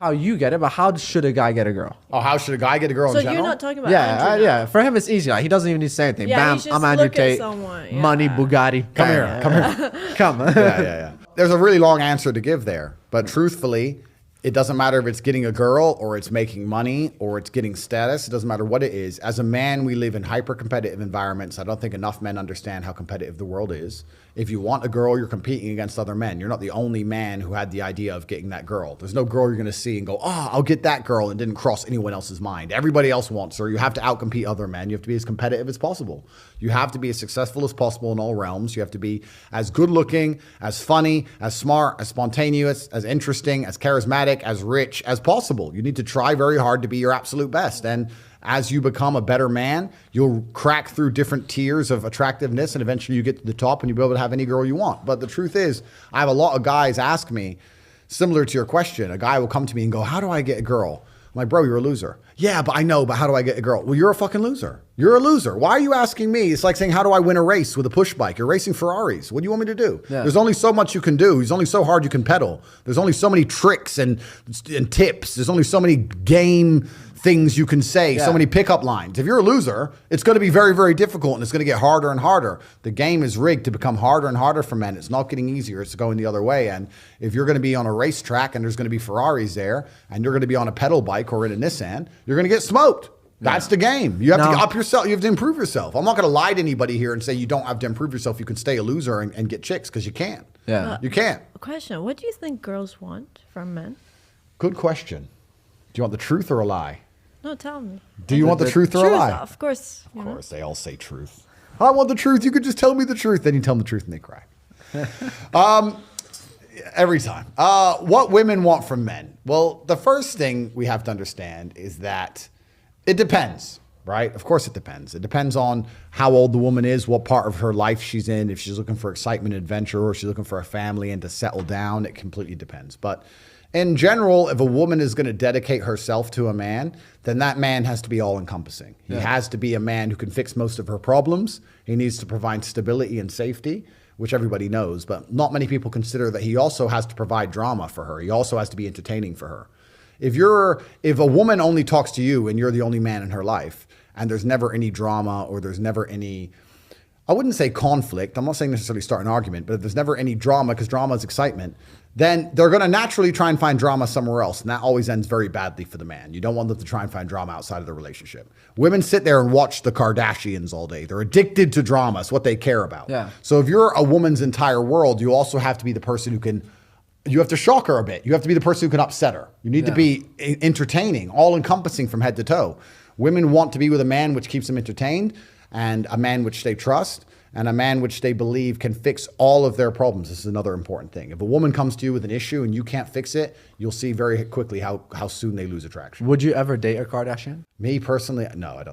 how you get it, but how should a guy get a girl? Oh, how should a guy get a girl So in general? you're not talking about Yeah, Andrew now. yeah. For him, it's easy. Like, he doesn't even need to say anything. Yeah, Bam, he's just I'm Andrew look at Tate. someone, yeah. Money, Bugatti. Come here, come here. Come. Yeah. There's a really long answer to give there, but truthfully, it doesn't matter if it's getting a girl or it's making money or it's getting status. It doesn't matter what it is. As a man, we live in hyper-competitive environments. I don't think enough men understand how competitive the world is. If you want a girl, you're competing against other men. You're not the only man who had the idea of getting that girl. There's no girl you're going to see and go, oh, I'll get that girl, and didn't cross anyone else's mind. Everybody else wants her. You have to outcompete other men. You have to be as competitive as possible. You have to be as successful as possible in all realms. You have to be as good looking, as funny, as smart, as spontaneous, as interesting, as charismatic, as rich as possible. You need to try very hard to be your absolute best. And as you become a better man, you'll crack through different tiers of attractiveness, and eventually you get to the top and you'll be able to have any girl you want. But the truth is, I have a lot of guys ask me, similar to your question, a guy will come to me and go, how do I get a girl? I'm like, bro, you're a loser. Yeah, but I know, but how do I get a girl? Well, you're a fucking loser. You're a loser. Why are you asking me? It's like saying, how do I win a race with a push bike? You're racing Ferraris. What do you want me to do? Yeah. There's only so much you can do. There's only so hard you can pedal. There's only so many tricks and tips. There's only so many game things you can say, so many pickup lines. If you're a loser, it's going to be very, very difficult, and it's going to get harder and harder. The game is rigged to become harder and harder for men. It's not getting easier. It's going the other way. And if you're going to be on a racetrack and there's going to be Ferraris there, and you're going to be on a pedal bike or in a Nissan, you're going to get smoked. That's the game. You have to up yourself. You have to improve yourself. I'm not going to lie to anybody here and say you don't have to improve yourself. You can stay a loser and get chicks, because you can't. Yeah. You can't. A question. What do you think girls want from men? Good question. Do you want the truth or a lie? No, tell me. Do you want the truth or a lie? Of course. Of course, they all say truth. I want the truth. You could just tell me the truth. Then you tell them the truth and they cry. Every time. What women want from men? Well, the first thing we have to understand is that it depends, right? Of course it depends. It depends on how old the woman is, what part of her life she's in, if she's looking for excitement and adventure, or if she's looking for a family and to settle down. It completely depends. But in general, if a woman is going to dedicate herself to a man, then that man has to be all-encompassing. He has to be a man who can fix most of her problems. He needs to provide stability and safety, which everybody knows, but not many people consider that he also has to provide drama for her. He also has to be entertaining for her. If a woman only talks to you and you're the only man in her life, and there's never any drama, or there's never any, I wouldn't say conflict, I'm not saying necessarily start an argument, but if there's never any drama, because drama is excitement, then they're going to naturally try and find drama somewhere else. And that always ends very badly for the man. You don't want them to try and find drama outside of the relationship. Women sit there and watch the Kardashians all day. They're addicted to drama. It's what they care about. Yeah. So if you're a woman's entire world, you also have to be the person who can, you have to shock her a bit. You have to be the person who can upset her. You need to be entertaining, all encompassing from head to toe. Women want to be with a man which keeps them entertained, and a man which they trust, and a man which they believe can fix all of their problems. This is another important thing. If a woman comes to you with an issue and you can't fix it, you'll see very quickly how soon they lose attraction. Would you ever date a Kardashian? Me personally, no, I don't.